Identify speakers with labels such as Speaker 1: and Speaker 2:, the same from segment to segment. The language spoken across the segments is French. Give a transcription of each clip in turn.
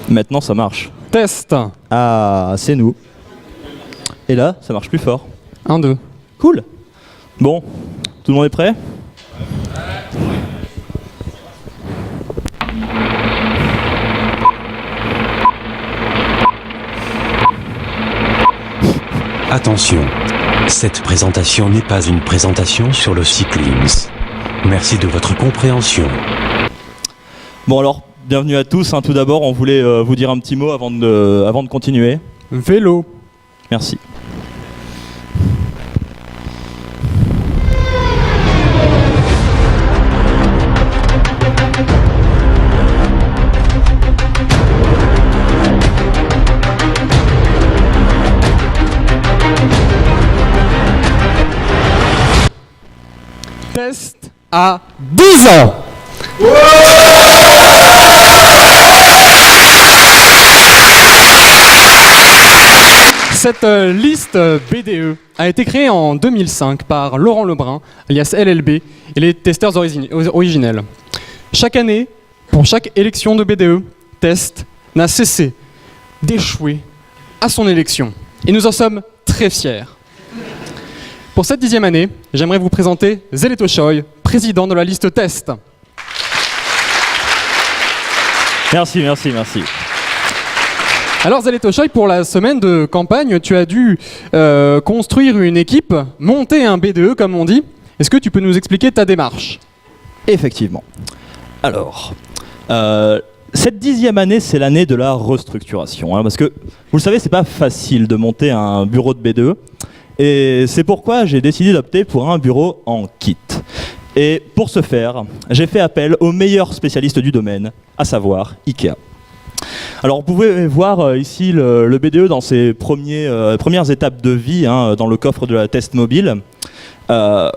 Speaker 1: Maintenant ça marche.
Speaker 2: Test.
Speaker 1: Ah, c'est nous. Et là, ça marche plus fort.
Speaker 2: 1, 2.
Speaker 1: Cool. Bon, tout le monde est prêt ?
Speaker 3: Attention, cette présentation n'est pas une présentation sur le cyclisme. Merci de votre compréhension.
Speaker 1: Bon alors, bienvenue à tous. Tout d'abord, on voulait vous dire un petit mot avant de continuer.
Speaker 2: Vélo.
Speaker 1: Merci.
Speaker 2: Test à 10 ans. Cette liste BDE a été créée en 2005 par Laurent Lebrun, alias LLB, et les testeurs originels. Chaque année, pour chaque élection de BDE, Test n'a cessé d'échouer à son élection. Et nous en sommes très fiers. Pour cette 10e année, j'aimerais vous présenter Zeleto Choi, président de la liste Test.
Speaker 1: Merci.
Speaker 2: Alors Zeleto Choi, pour la semaine de campagne, tu as dû construire une équipe, monter un BDE comme on dit. Est-ce que tu peux nous expliquer ta démarche ?
Speaker 1: Effectivement. Alors, cette 10e année, c'est l'année de la restructuration. Parce que, vous le savez, c'est pas facile de monter un bureau de BDE. Et c'est pourquoi j'ai décidé d'opter pour un bureau en kit. Et pour ce faire, j'ai fait appel aux meilleurs spécialistes du domaine, à savoir IKEA. Alors vous pouvez voir ici le BDE dans ses premières étapes de vie, dans le coffre de la Test Mobile. Ça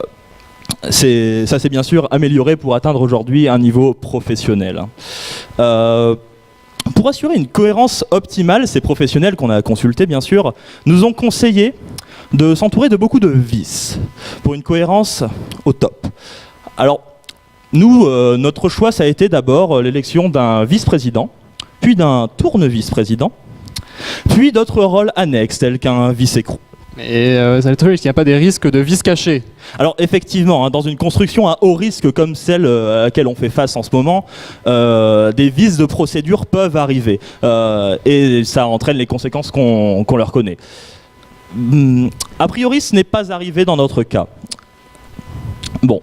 Speaker 1: s'est bien sûr amélioré pour atteindre aujourd'hui un niveau professionnel. Pour assurer une cohérence optimale, ces professionnels qu'on a consultés bien sûr, nous ont conseillé de s'entourer de beaucoup de vis pour une cohérence au top. Alors nous, notre choix ça a été d'abord l'élection d'un vice-président, puis d'un tourne-vice-président, puis d'autres rôles annexes tels qu'un vice-écrou.
Speaker 2: Mais Zeleto, est-ce qu'il n'y a pas des risques de vis cachés ?
Speaker 1: Alors effectivement, dans une construction à haut risque comme celle à laquelle on fait face en ce moment, des vices de procédure peuvent arriver et ça entraîne les conséquences qu'on leur connaît. A priori, ce n'est pas arrivé dans notre cas. Bon,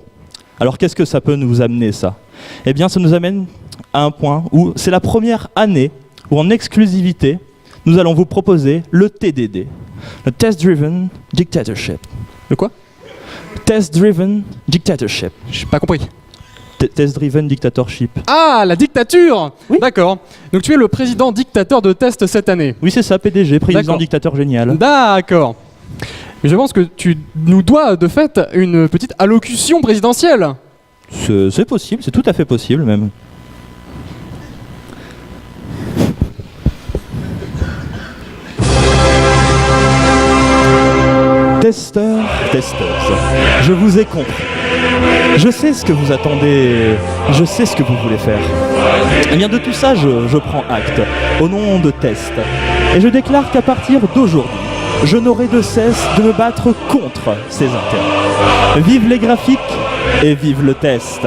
Speaker 1: alors qu'est-ce que ça peut nous amener ça ? Eh bien, ça nous amène à un point où c'est la première année où en exclusivité, nous allons vous proposer le TDD, le Test Driven Dictatorship.
Speaker 2: Le quoi ?
Speaker 1: Test Driven Dictatorship.
Speaker 2: Je n'ai pas compris.
Speaker 1: Test Driven Dictatorship.
Speaker 2: Ah, la dictature !
Speaker 1: Oui.
Speaker 2: D'accord. Donc tu es le président dictateur de Test cette année.
Speaker 1: Oui, c'est ça, PDG, président
Speaker 2: D'accord.
Speaker 1: dictateur génial.
Speaker 2: D'accord. Mais je pense que tu nous dois de fait une petite allocution présidentielle.
Speaker 1: C'est possible, c'est tout à fait possible même. Testeurs, testeuses, je vous ai compris. Je sais ce que vous attendez, je sais ce que vous voulez faire. Eh bien de tout ça, je prends acte, au nom de Test. Et je déclare qu'à partir d'aujourd'hui, je n'aurai de cesse de me battre contre ces intérêts. Vive les graphiques et vive le test.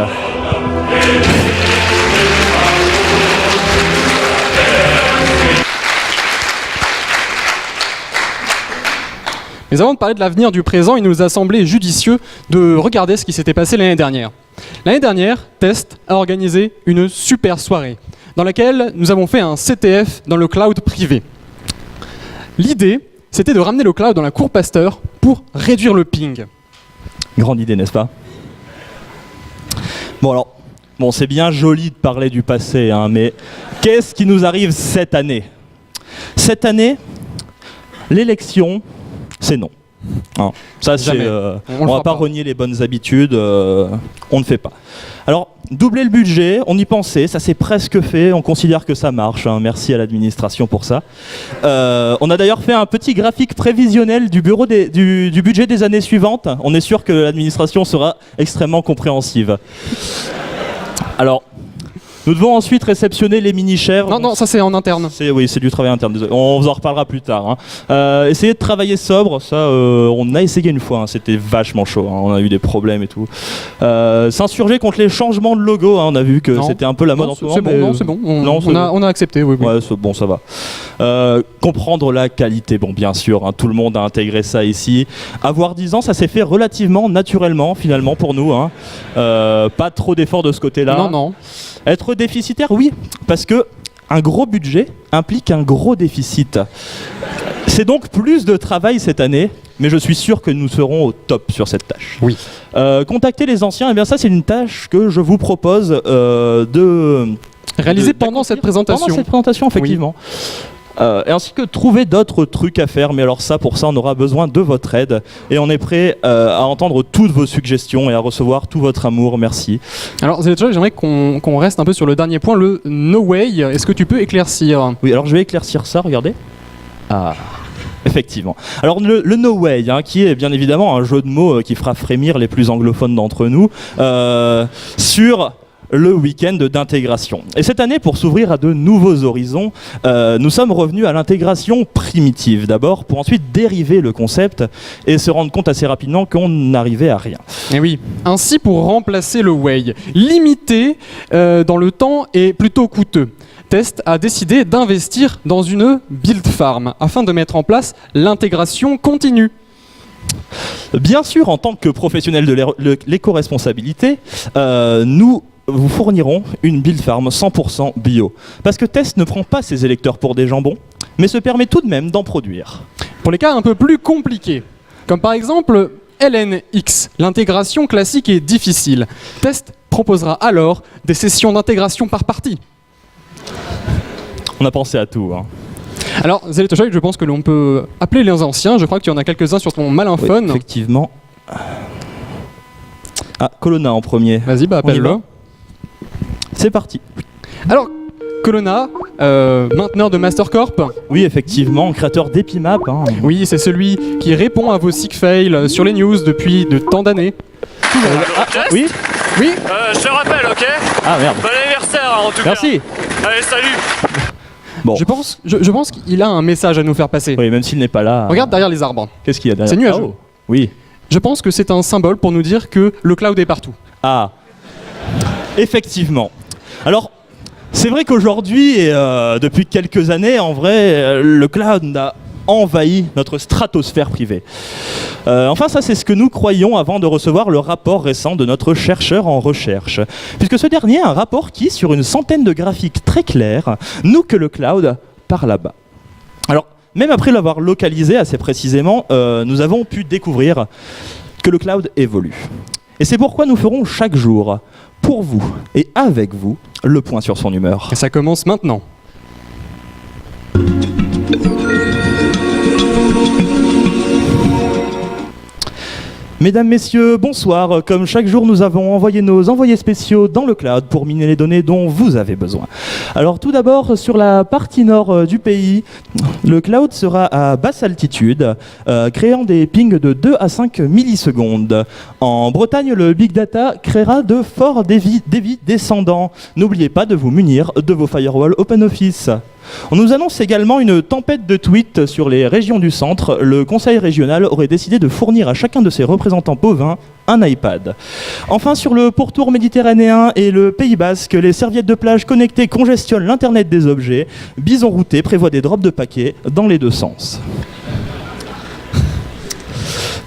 Speaker 2: Mais avant de parler de l'avenir du présent, il nous a semblé judicieux de regarder ce qui s'était passé l'année dernière. L'année dernière, Test a organisé une super soirée dans laquelle nous avons fait un CTF dans le cloud privé. L'idée, c'était de ramener le cloud dans la cour Pasteur pour réduire le ping.
Speaker 1: Grande idée, n'est-ce pas ? Bon alors, c'est bien joli de parler du passé, mais qu'est-ce qui nous arrive cette année ? Cette année, l'élection, c'est non. Ça, c'est, on va pas renier les bonnes habitudes, on ne fait pas. Alors, doubler le budget, on y pensait, ça s'est presque fait, on considère que ça marche, merci à l'administration pour ça. On a d'ailleurs fait un petit graphique prévisionnel du budget des années suivantes, on est sûr que l'administration sera extrêmement compréhensive. Alors, Nous devons ensuite réceptionner les mini-chairs.
Speaker 2: Non, ça c'est en interne.
Speaker 1: Oui, c'est du travail interne, désolé. On vous en reparlera plus tard. Hein. Essayez de travailler sobre, ça on a essayé une fois, hein. C'était vachement chaud, hein. On a eu des problèmes et tout. S'insurger contre les changements de logo, hein. On a vu que c'était un peu la mode en ce moment.
Speaker 2: C'est bon, on a accepté, oui.
Speaker 1: Ouais, c'est bon, ça va. Comprendre la qualité, bon bien sûr, hein, tout le monde a intégré ça ici. Avoir 10 ans, ça s'est fait relativement naturellement finalement pour nous. Hein. Pas trop d'efforts de ce côté-là.
Speaker 2: Non.
Speaker 1: Être déficitaire, oui, parce que un gros budget implique un gros déficit. C'est donc plus de travail cette année, mais je suis sûr que nous serons au top sur cette tâche.
Speaker 2: Oui.
Speaker 1: Contacter les anciens, eh bien ça c'est une tâche que je vous propose de
Speaker 2: réaliser pendant cette présentation.
Speaker 1: Pendant cette présentation, effectivement. Oui. Et ainsi que trouver d'autres trucs à faire, mais alors ça, pour ça, on aura besoin de votre aide et on est prêt à entendre toutes vos suggestions et à recevoir tout votre amour. Merci.
Speaker 2: Alors, j'aimerais qu'on reste un peu sur le dernier point, le No Way. Est-ce que tu peux éclaircir ?
Speaker 1: Oui, alors je vais éclaircir ça, regardez. Ah, effectivement. Alors le No Way, hein, qui est bien évidemment un jeu de mots qui fera frémir les plus anglophones d'entre nous, sur le week-end d'intégration. Et cette année, pour s'ouvrir à de nouveaux horizons, nous sommes revenus à l'intégration primitive d'abord, pour ensuite dériver le concept et se rendre compte assez rapidement qu'on n'arrivait à rien.
Speaker 2: Et oui, ainsi pour remplacer le Way, limité dans le temps et plutôt coûteux, Test a décidé d'investir dans une build farm afin de mettre en place l'intégration continue.
Speaker 1: Bien sûr, en tant que professionnel de l'éco-responsabilité, nous vous fournirons une build farm 100% bio. Parce que Test ne prend pas ses électeurs pour des jambons, mais se permet tout de même d'en produire.
Speaker 2: Pour les cas un peu plus compliqués, comme par exemple LNX, l'intégration classique est difficile. Test proposera alors des sessions d'intégration par partie.
Speaker 1: On a pensé à tout. Hein.
Speaker 2: Alors, Zeletoshak, je pense que l'on peut appeler les anciens. Je crois que tu en as quelques-uns sur ton malinphone.
Speaker 1: Oui, effectivement. Ah, Colonna en premier.
Speaker 2: Vas-y, appelle-le.
Speaker 1: C'est parti.
Speaker 2: Alors, Colonna, mainteneur de Mastercorp.
Speaker 1: Oui, effectivement, créateur d'Epimap. Hein.
Speaker 2: Oui, c'est celui qui répond à vos sick fails sur les news depuis de tant d'années.
Speaker 1: Oui.
Speaker 4: Je te rappelle, ok ?
Speaker 1: Ah merde.
Speaker 4: Bon anniversaire en tout cas.
Speaker 1: Merci.
Speaker 4: Allez, salut.
Speaker 1: Bon.
Speaker 2: Je pense qu'il a un message à nous faire passer.
Speaker 1: Oui, même s'il n'est pas là.
Speaker 2: Regarde derrière les arbres.
Speaker 1: Qu'est-ce qu'il y a derrière ?
Speaker 2: C'est nuageux.
Speaker 1: Oh. Oui.
Speaker 2: Je pense que c'est un symbole pour nous dire que le cloud est partout.
Speaker 1: Ah. Effectivement. Alors, c'est vrai qu'aujourd'hui, et depuis quelques années, en vrai, le cloud a envahi notre stratosphère privée. Enfin, ça, c'est ce que nous croyions avant de recevoir le rapport récent de notre chercheur en recherche. Puisque ce dernier a un rapport qui, sur une centaine de graphiques très clairs, nous que le cloud par là-bas. Alors, même après l'avoir localisé assez précisément, nous avons pu découvrir que le cloud évolue. Et c'est pourquoi nous ferons chaque jour, pour vous et avec vous, le point sur son humeur.
Speaker 2: Et ça commence maintenant.
Speaker 1: Mesdames, Messieurs, bonsoir. Comme chaque jour, nous avons envoyé nos envoyés spéciaux dans le cloud pour miner les données dont vous avez besoin. Alors tout d'abord, sur la partie nord du pays, le cloud sera à basse altitude, créant des pings de 2 à 5 millisecondes. En Bretagne, le Big Data créera de forts débits descendants. N'oubliez pas de vous munir de vos firewalls OpenOffice. On nous annonce également une tempête de tweets sur les régions du centre. Le conseil régional aurait décidé de fournir à chacun de ses représentants bovins un iPad. Enfin, sur le pourtour méditerranéen et le Pays Basque, les serviettes de plage connectées congestionnent l'Internet des objets. Bison routé prévoit des drops de paquets dans les deux sens.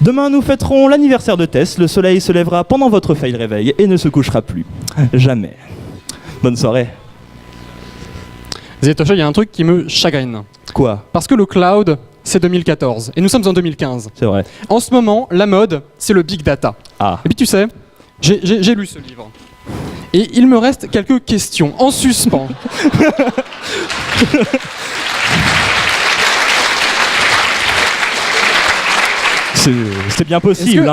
Speaker 1: Demain, nous fêterons l'anniversaire de Tess. Le soleil se lèvera pendant votre fail réveil et ne se couchera plus. Jamais. Bonne soirée.
Speaker 2: Zeletoshak, il y a un truc qui me chagrine.
Speaker 1: Quoi ?
Speaker 2: Parce que le cloud, c'est 2014. Et nous sommes en 2015.
Speaker 1: C'est vrai.
Speaker 2: En ce moment, la mode, c'est le big data.
Speaker 1: Ah.
Speaker 2: Et puis tu sais, j'ai lu ce livre. Et il me reste quelques questions en suspens.
Speaker 1: C'est bien possible.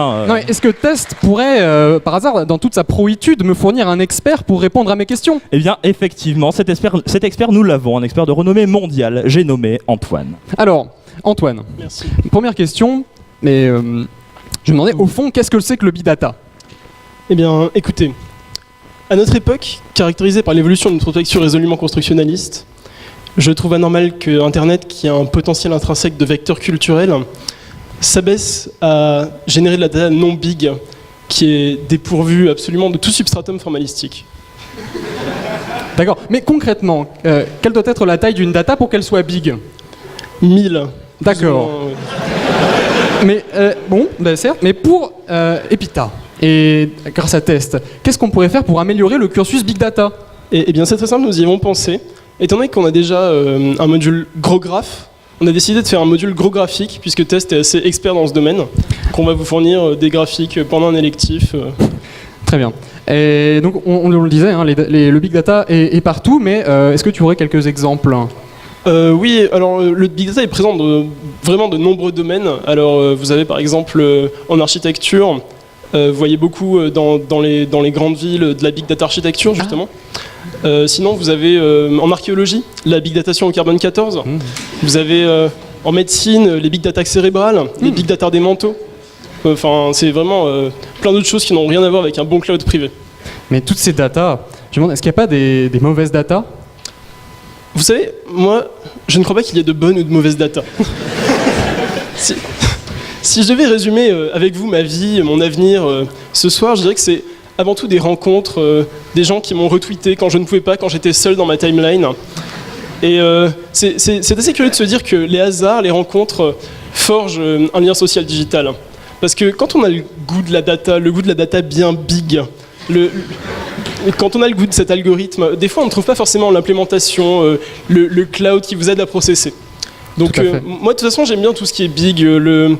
Speaker 2: Est-ce que Test pourrait, par hasard, dans toute sa proïtude, me fournir un expert pour répondre à mes questions ?
Speaker 1: Eh bien, effectivement, cet expert, nous l'avons, un expert de renommée mondiale. J'ai nommé Antoine.
Speaker 2: Alors, Antoine,
Speaker 5: merci.
Speaker 2: Première question, mais je me demandais, au fond, qu'est-ce que c'est que le big data ?
Speaker 5: Eh bien, écoutez, À notre époque, caractérisée par l'évolution d'une prospective résolument constructionnaliste, je trouve anormal que Internet, qui a un potentiel intrinsèque de vecteur culturel, s'abaisse à générer de la data non big, qui est dépourvue absolument de tout substratum formalistique.
Speaker 2: D'accord, mais concrètement, quelle doit être la taille d'une data pour qu'elle soit big?
Speaker 5: 1000.
Speaker 2: D'accord. Mais certes, mais pour Epita, et grâce à Test, qu'est-ce qu'on pourrait faire pour améliorer le cursus big data?
Speaker 5: Eh bien, c'est très simple, nous y avons pensé. Étant donné qu'on a déjà un module gros graph, on a décidé de faire un module gros graphique, puisque Test est assez expert dans ce domaine, qu'on va vous fournir des graphiques pendant un électif.
Speaker 2: Très bien. Et donc, on le disait, hein, le big data est partout, mais est-ce que tu aurais quelques exemples?
Speaker 5: Oui, alors le big data est présent dans vraiment de nombreux domaines. Alors, vous avez par exemple en architecture, vous voyez beaucoup dans les grandes villes de la big data architecture, justement. Sinon, vous avez en archéologie, la big datation au carbone 14. Vous avez en médecine, les big data cérébrales, les big data des manteaux. Enfin, c'est vraiment plein d'autres choses qui n'ont rien à voir avec un bon cloud privé.
Speaker 2: Mais toutes ces datas, je me demande, est-ce qu'il n'y a pas des mauvaises datas?
Speaker 5: Vous savez, moi, je ne crois pas qu'il y ait de bonnes ou de mauvaises datas. Si je devais résumer avec vous ma vie, mon avenir ce soir, je dirais que c'est avant tout des rencontres, des gens qui m'ont retweeté quand je ne pouvais pas, quand j'étais seul dans ma timeline. Et c'est assez curieux de se dire que les hasards, les rencontres forgent un lien social digital. Parce que quand on a le goût de la data bien big, quand on a le goût de cet algorithme, des fois on ne trouve pas forcément l'implémentation, le cloud qui vous aide à processer. Donc moi de toute façon j'aime bien tout ce qui est big, le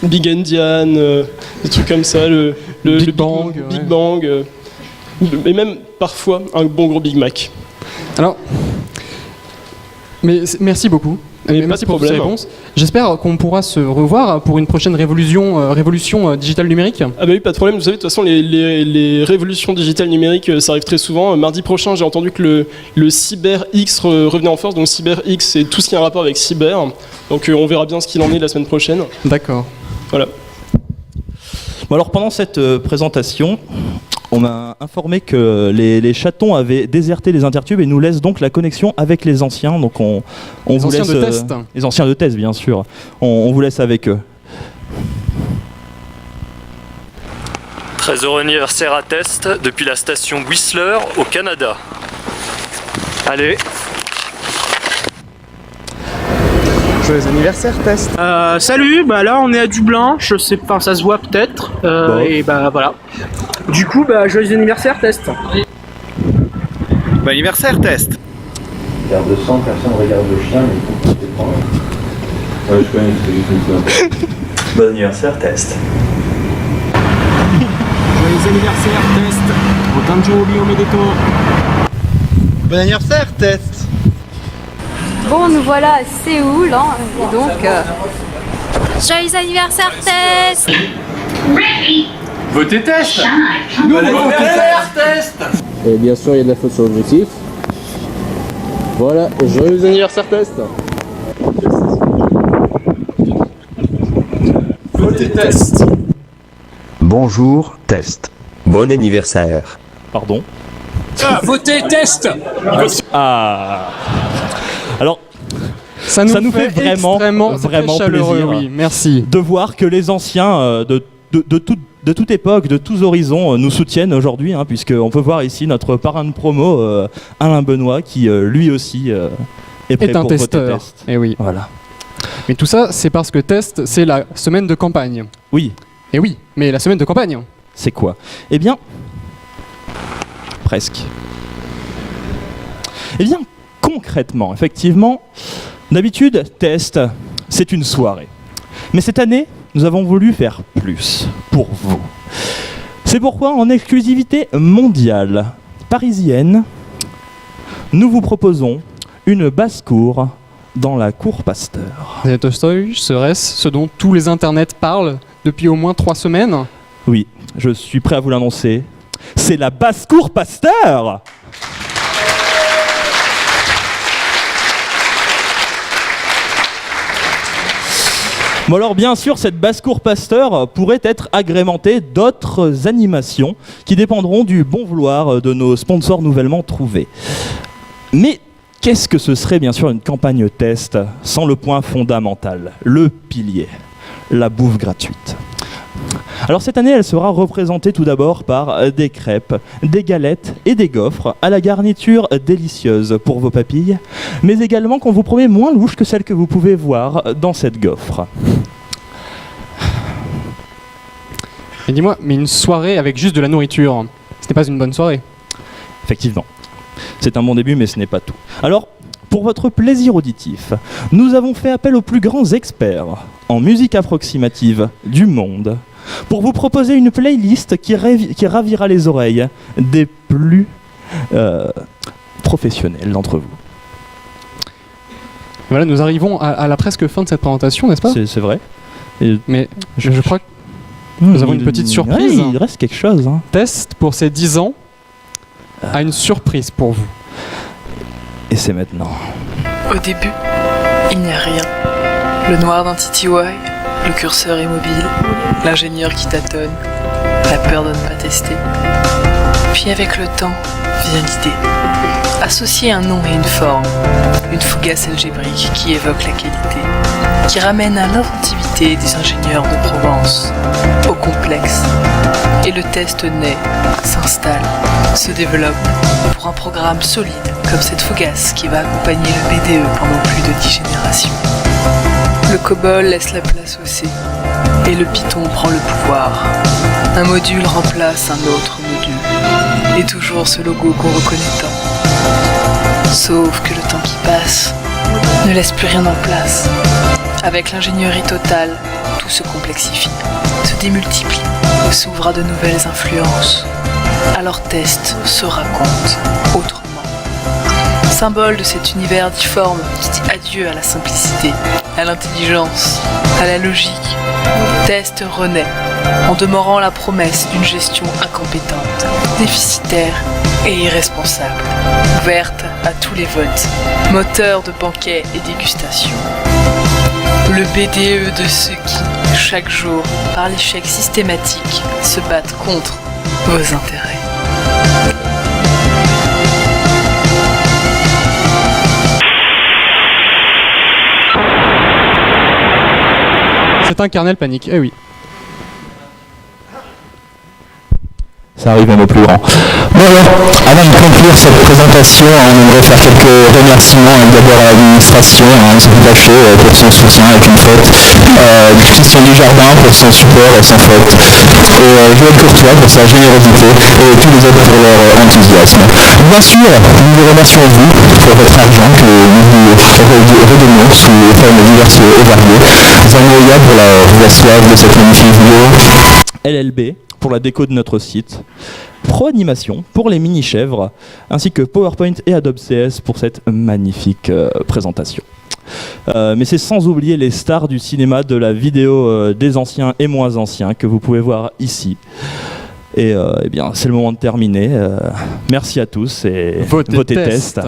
Speaker 5: Big Indian, des trucs comme ça, le
Speaker 2: Big Bang,
Speaker 5: Big Bang, et même parfois un bon gros Big Mac.
Speaker 2: Alors, merci beaucoup. Merci pour toutes ces réponses. J'espère qu'on pourra se revoir pour une prochaine révolution digitale numérique.
Speaker 5: Ah bah oui, pas de problème. Vous savez, de toute façon, les révolutions digitales numériques, ça arrive très souvent. Mardi prochain, j'ai entendu que le Cyber X revenait en force. Donc Cyber X, c'est tout ce qui a un rapport avec cyber. Donc on verra bien ce qu'il en est la semaine prochaine.
Speaker 2: D'accord.
Speaker 5: Voilà.
Speaker 1: Bon alors pendant cette présentation, on m'a informé que les chatons avaient déserté les intertubes et nous laissent donc la connexion avec les anciens. Donc on vous laisse
Speaker 2: de test.
Speaker 1: Les anciens de test, bien sûr. On vous laisse avec eux.
Speaker 4: Très heureux anniversaire à Test depuis la station Whistler au Canada. Allez.
Speaker 6: Joyeux anniversaire, Test.
Speaker 7: Salut, bah là on est à Dublin, je sais pas, ça se voit peut-être, et bah voilà. Du coup, bah joyeux anniversaire, Test.
Speaker 6: Bon anniversaire, Test.
Speaker 8: Regarde de sang, personne regarde le chien, mais c'est pas grave. Ouais, je connais, c'est juste ça. Bon anniversaire, Test.
Speaker 7: Joyeux anniversaire, Test. Otanjoubi omedetou.
Speaker 6: Bon anniversaire, Test.
Speaker 9: Bon, nous voilà à Séoul, hein, et donc...
Speaker 10: Joyeux anniversaire, Test.
Speaker 6: Votez Test. Nous, votez Test.
Speaker 11: Et bien sûr, il y a de la faute sur l'objectif. Voilà, joyeux anniversaire, Test.
Speaker 6: Votez Test.
Speaker 3: Bonjour, Test. Bon anniversaire.
Speaker 1: Pardon.
Speaker 7: Votez Test.
Speaker 1: Ah. Alors,
Speaker 2: ça nous fait vraiment
Speaker 1: chaleureux,
Speaker 2: plaisir, oui, merci.
Speaker 1: De voir que les anciens de toute époque, de tous horizons, nous soutiennent aujourd'hui, hein, puisqu'on peut voir ici notre parrain de promo, Alain Benoît, qui lui aussi est prêt
Speaker 2: un
Speaker 1: pour
Speaker 2: testeur.
Speaker 1: voter Test.
Speaker 2: Et oui.
Speaker 1: Voilà.
Speaker 2: Mais tout ça, c'est parce que Test, c'est la semaine de campagne.
Speaker 1: Oui.
Speaker 2: Et oui, mais la semaine de campagne.
Speaker 1: C'est quoi? Eh bien, presque. Eh bien, concrètement, effectivement, d'habitude, Test, c'est une soirée. Mais cette année, nous avons voulu faire plus pour vous. C'est pourquoi, en exclusivité mondiale, parisienne, nous vous proposons une basse-cour dans la cour Pasteur.
Speaker 2: Et Tolstoï, serait-ce ce dont tous les internets parlent depuis au moins 3 semaines?
Speaker 1: Oui, je suis prêt à vous l'annoncer. C'est la basse-cour Pasteur! Bon alors bien sûr, cette basse-cour Pasteur pourrait être agrémentée d'autres animations qui dépendront du bon vouloir de nos sponsors nouvellement trouvés. Mais qu'est-ce que ce serait bien sûr une campagne test sans le point fondamental, le pilier, la bouffe gratuite? Alors cette année, elle sera représentée tout d'abord par des crêpes, des galettes et des gaufres à la garniture délicieuse pour vos papilles, mais également qu'on vous promet moins louche que celle que vous pouvez voir dans cette gaufre.
Speaker 2: Et dis-moi, mais une soirée avec juste de la nourriture, ce n'est pas une bonne soirée?
Speaker 1: Effectivement, c'est un bon début, mais ce n'est pas tout. Alors, pour votre plaisir auditif, nous avons fait appel aux plus grands experts en musique approximative du monde pour vous proposer une playlist qui ravira les oreilles des plus professionnels d'entre vous.
Speaker 2: Voilà, nous arrivons à la presque fin de cette présentation, n'est-ce pas?
Speaker 1: C'est vrai.
Speaker 2: Mais je crois que nous avons une petite surprise.
Speaker 1: Ouais, il reste quelque chose. Hein.
Speaker 2: Test pour ces 10 ans a une surprise pour vous.
Speaker 1: Et c'est maintenant.
Speaker 12: Au début, il n'y a rien. Le noir d'un TTY, le curseur immobile, l'ingénieur qui tâtonne, la peur de ne pas tester. Puis avec le temps, vient l'idée. Associer un nom et une forme, une fougasse algébrique qui évoque la qualité, qui ramène à l'inventivité des ingénieurs de Provence, au complexe. Et le test naît, s'installe, se développe pour un programme solide comme cette fougasse qui va accompagner le BDE pendant plus de 10 générations. Le COBOL laisse la place au C et le Python prend le pouvoir. Un module remplace un autre module et toujours ce logo qu'on reconnaît tant. Sauf que le temps qui passe ne laisse plus rien en place. Avec l'ingénierie totale, tout se complexifie, se démultiplie, s'ouvre à de nouvelles influences. Alors test se raconte autrement. Symbole de cet univers difforme qui dit adieu à la simplicité, à l'intelligence, à la logique. Test renaît en demeurant la promesse d'une gestion incompétente, déficitaire et irresponsable, ouverte à tous les votes, moteur de banquets et dégustations. Le BDE de ceux qui, chaque jour, par l'échec systématique, se battent contre vos intérêts.
Speaker 2: C'est un kernel panique, eh oui.
Speaker 13: Ça arrive à nos plus grands. Bon alors, avant de conclure cette présentation, on aimerait faire quelques remerciements d'abord à l'administration, Sophie Vacher pour son soutien avec une fête, Christian Dujardin pour son support et sans faute, et Joël Courtois pour sa générosité et tous les autres pour leur enthousiasme. Bien sûr, nous vous remercions vous pour votre argent que nous vous redonnons sous formes diverses et variées. Zanoya pour la voix de cette magnifique vidéo.
Speaker 1: LLB pour la déco de notre site, Pro Animation pour les mini-chèvres, ainsi que PowerPoint et Adobe CS pour cette magnifique présentation. Mais c'est sans oublier les stars du cinéma, de la vidéo des anciens et moins anciens que vous pouvez voir ici. Et eh bien, c'est le moment de terminer. Merci à tous et votez test.